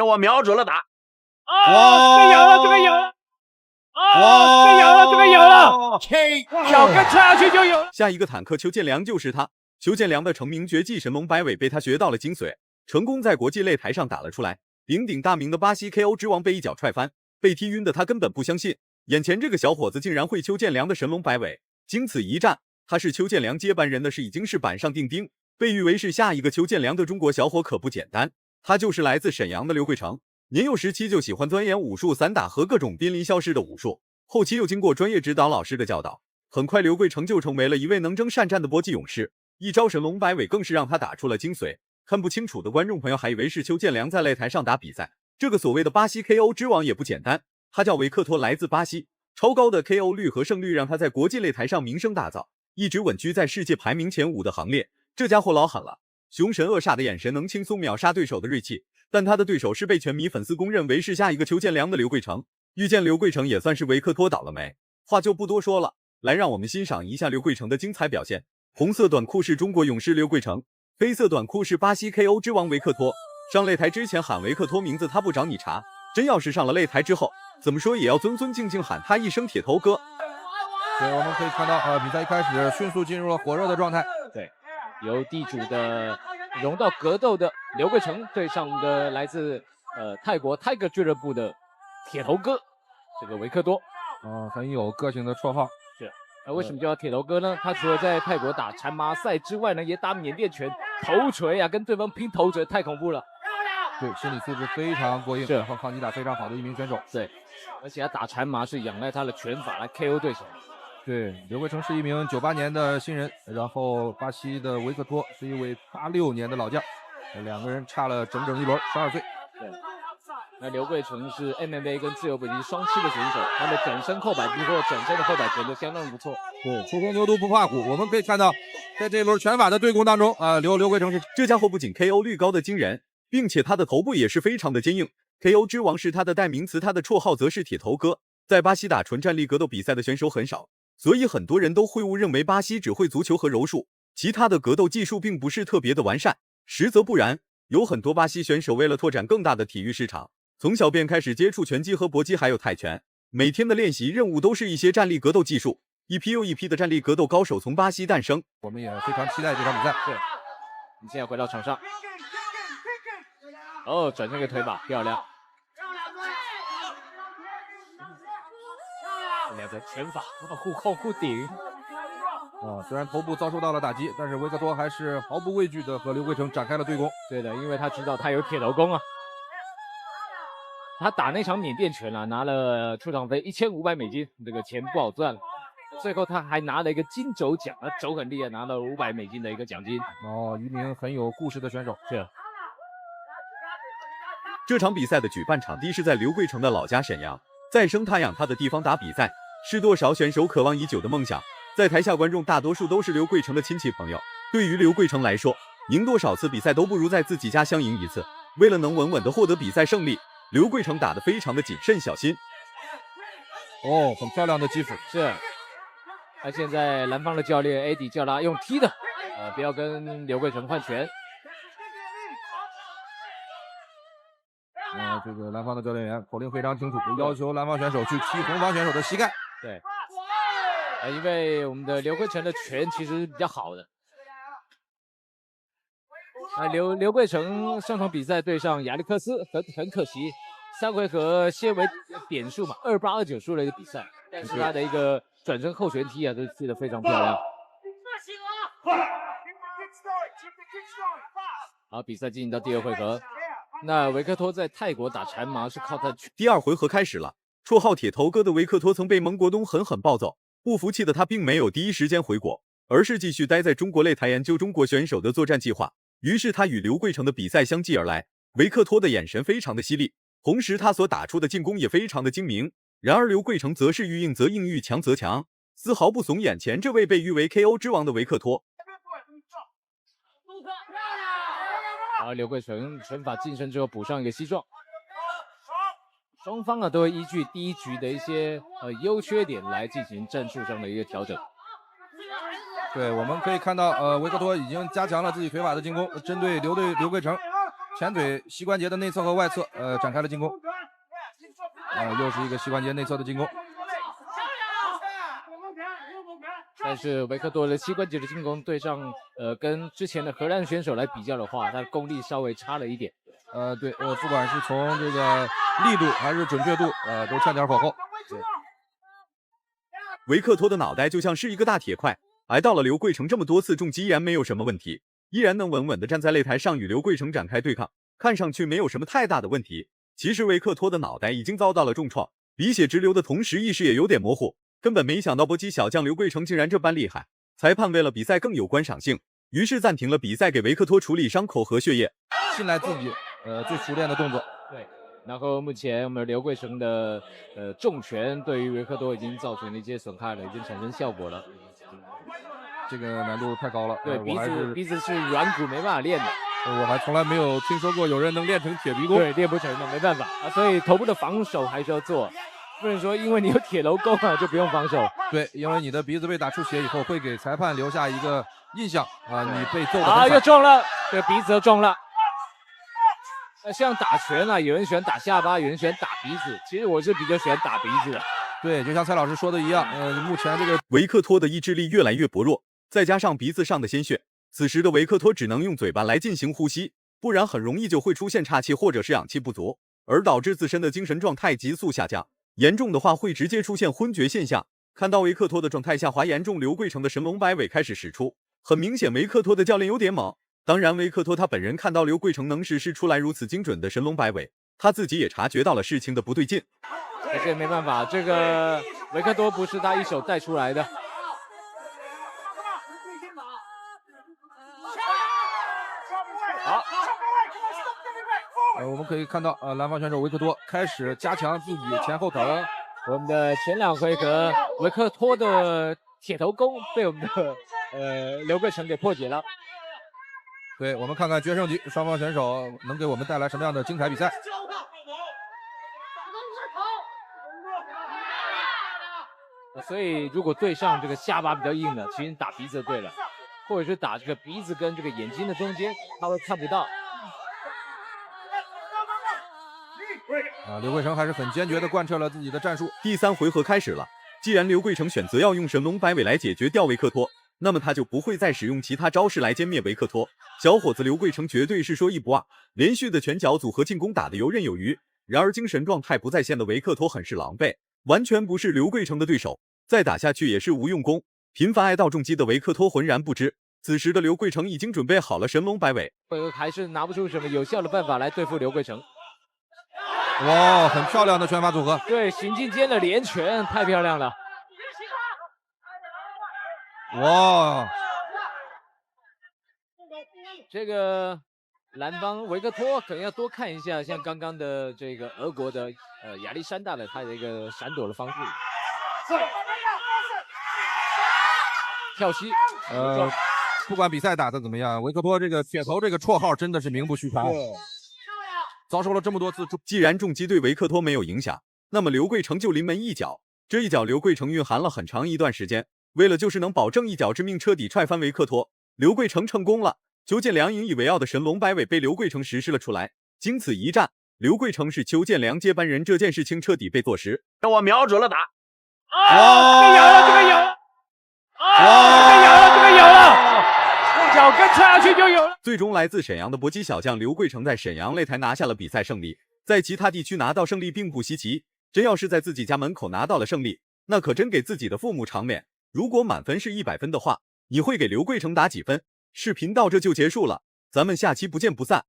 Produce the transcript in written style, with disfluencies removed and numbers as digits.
我瞄准了打。这个有了，这个有了。这个有了，这个有了，脚跟踹下去就有了。下一个坦克邱建良就是他。邱建良的成名绝技神龙摆尾被他学到了精髓，成功在国际擂台上打了出来。鼎鼎大名的巴西 KO 之王被一脚踹翻，被踢晕的他根本不相信，眼前这个小伙子竟然会邱建良的神龙摆尾。经此一战，他是邱建良接班人的事已经是板上钉钉，被誉为是下一个邱建良的中国小伙可不简单。他就是来自沈阳的刘贵成，年幼时期就喜欢钻研武术、散打和各种濒临消失的武术，后期又经过专业指导老师的教导，很快刘贵成就成为了一位能征善战的搏击勇士。一招神龙摆尾更是让他打出了精髓，看不清楚的观众朋友还以为是邱建良在擂台上打比赛。这个所谓的巴西 KO 之王也不简单，他叫维克托，来自巴西，超高的 KO 率和胜率让他在国际擂台上名声大噪，一直稳居在世界排名前5的行列。这家伙老狠了，凶神恶煞的眼神能轻松秒杀对手的锐气，但他的对手是被全迷粉丝公认为是下一个邱建良的刘贵成。遇见刘贵成也算是维克托倒了霉，话就不多说了，来让我们欣赏一下刘贵成的精彩表现。红色短裤是中国勇士刘贵成，黑色短裤是巴西 KO 之王维克托。上擂台之前喊维克托名字他不找你茬，真要是上了擂台之后，怎么说也要尊尊敬敬喊他一声铁头哥。对，我们可以看到比赛一开始迅速进入了火热的状态。对，由地主的融到格斗的刘贵成对上的来自泰国 Tiger 俱乐部的铁头哥这个维克多。很有个性的绰号。是。为什么叫铁头哥呢？他除了在泰国打缠马赛之外呢，也打缅甸拳、头锤啊，跟对方拼头锤，太恐怖了。对，心理素质非常过硬，是和抗击打非常好的一名选手。对，而且他打缠马是仰赖他的拳法来 KO 对手。对，刘贵成是一名98年的新人，然后巴西的维克托是一位86年的老将，两个人差了整整一轮，12岁。对。那刘贵成是 MMA 跟自由搏击双栖的选手，他的整身后摆臂或整身的后摆拳都相当不错。对，初生牛犊不怕虎。我们可以看到，在这一轮拳法的对攻当中刘贵成是这家伙不仅 KO 率高的惊人，并且他的头部也是非常的坚硬。KO 之王是他的代名词，他的绰号则是铁头哥。在巴西打纯站立格斗比赛的选手很少，所以很多人都会误认为巴西只会足球和柔术，其他的格斗技术并不是特别的完善。实则不然，有很多巴西选手为了拓展更大的体育市场，从小便开始接触拳击和搏击还有泰拳，每天的练习任务都是一些站立格斗技术，一批又一批的站立格斗高手从巴西诞生。我们也非常期待这场比赛。对，你现在回到场上，转身一个腿把，漂亮。两个拳法互扣互顶。虽然头部遭受到了打击，但是维克托还是毫不畏惧的和刘贵成展开了对攻。对的，因为他知道他有铁头功啊。他打那场缅甸拳拿了出场费1500美金，这个钱不好赚了。最后他还拿了一个金肘奖，肘很厉害，拿了500美金的一个奖金。一名很有故事的选手。是。这场比赛的举办场地是在刘贵成的老家沈阳，在生他养他的地方打比赛，是多少选手渴望已久的梦想。在台下观众大多数都是刘贵成的亲戚朋友，对于刘贵成来说，赢多少次比赛都不如在自己家乡赢一次。为了能稳稳的获得比赛胜利，刘贵成打得非常的谨慎小心。很漂亮的击斧。是。那现在蓝方的教练 AD 叫他用踢的，不要跟刘贵成换拳。这个蓝方的教练员口令非常清楚，要求蓝方选手去踢红方选手的膝盖。对。因为我们的刘贵成的拳其实比较好的。刘贵成上场比赛对上亚历克斯，很可惜，3回合先为点数嘛，28、29输了一个比赛，但是他的一个转身后拳踢都踢得非常漂亮。好，比赛进行到第2回合。那维克托在泰国打缠马是靠他。第2回合开始了，绰号铁头哥的维克托曾被蒙国东狠狠暴揍，不服气的他并没有第一时间回国，而是继续待在中国擂台研究中国选手的作战计划。于是他与刘贵成的比赛相继而来。维克托的眼神非常的犀利，同时他所打出的进攻也非常的精明。然而刘贵成则是遇硬则硬，遇强则强，丝毫不怂眼前这位被誉为 KO 之王的维克托。刘贵成拳法晋升之后补上一个膝撞。双方都会依据第一局的一些优缺点来进行战术上的一个调整。对，我们可以看到维克托已经加强了自己腿法的进攻，针对刘贵成前腿膝关节的内侧和外侧，展开了进攻。又是一个膝关节内侧的进攻。但是维克多的膝关节的进攻对上跟之前的荷兰选手来比较的话，他的功力稍微差了一点。对，不管是从这个力度还是准确度，都欠点火候。对，维克托的脑袋就像是一个大铁块，挨到了刘桂成这么多次重击依然没有什么问题，依然能稳稳地站在擂台上与刘桂成展开对抗，看上去没有什么太大的问题。其实维克托的脑袋已经遭到了重创，鼻血直流的同时意识也有点模糊，根本没想到搏击小将刘桂成竟然这般厉害。裁判为了比赛更有观赏性，于是暂停了比赛，给维克托处理伤口和血液，信赖自己最熟练的动作。对，然后目前我们刘桂成的重拳对于维克多已经造成了一些损害了，已经产生效果了。这个难度太高了。对，鼻子是软骨，没办法练的。我还从来没有听说过有人能练成铁鼻功。对，练不成的，没办法啊。所以头部的防守还是要做，不能说因为你有铁楼功啊就不用防守。对，因为你的鼻子被打出血以后，会给裁判留下一个印象啊，你被揍的啊，又中了，这个鼻子又中了。像打拳啊，有人喜欢打下巴，有人喜欢打鼻子，其实我是比较喜欢打鼻子的。对，就像蔡老师说的一样，目前这个维克托的意志力越来越薄弱，再加上鼻子上的鲜血，此时的维克托只能用嘴巴来进行呼吸，不然很容易就会出现岔气或者是氧气不足，而导致自身的精神状态急速下降，严重的话会直接出现昏厥现象。看到维克托的状态下滑严重，刘桂成的神龙摆尾开始使出，很明显维克托的教练有点猛。当然维克托他本人看到刘桂成能实施出来如此精准的神龙摆尾，他自己也察觉到了事情的不对劲。这没办法，这个维克多不是他一手带出来的。好，我们可以看到蓝方选手维克多开始加强自己前后疼。我们的前两回合维克托的铁头功被我们的刘桂成给破解了。对，我们看看决胜局双方选手能给我们带来什么样的精彩比赛。所以如果对上这个下巴比较硬的，其实打鼻子就对了，或者是打这个鼻子跟这个眼睛的中间，他会看不到。刘桂成还是很坚决地贯彻了自己的战术。第3回合开始了，既然刘桂成选择要用神龙摆尾来解决掉维克托，那么他就不会再使用其他招式来歼灭维克托。小伙子刘桂成绝对是说一不二，连续的拳脚组合进攻打得游刃有余。然而精神状态不在线的维克托很是狼狈，完全不是刘桂成的对手，再打下去也是无用功。频繁挨到重击的维克托浑然不知，此时的刘桂成已经准备好了神龙摆尾，还是拿不出什么有效的办法来对付刘桂成。哇，很漂亮的拳法组合。对，行进间的连拳太漂亮了。哇，这个蓝方维克托可能要多看一下，像刚刚的这个俄国的亚历山大的他的一个闪躲的方式。跳膝，不管比赛打得怎么样，维克托这个铁头这个绰号真的是名不虚传。遭受了这么多次既然重击对维克托没有影响，那么刘桂成就临门一脚。这一脚刘桂成蕴含了很长一段时间，为了就是能保证一脚致命彻底踹翻维克托，刘桂成成功了。邱建良引以为傲的神龙摆尾被刘桂成实施了出来。经此一战，刘桂成是邱建良接班人这件事情彻底被坐实。我瞄准了打，这个有了，这个有了，这个有了，用脚跟踹下去就有了。最终来自沈阳的搏击小将刘桂成在沈阳擂台拿下了比赛胜利，在其他地区拿到胜利并不稀奇，真要是在自己家门口拿到了胜利，那可真给自己的父母长脸。如果满分是100分的话，你会给刘桂成打几分？视频到这就结束了，咱们下期不见不散。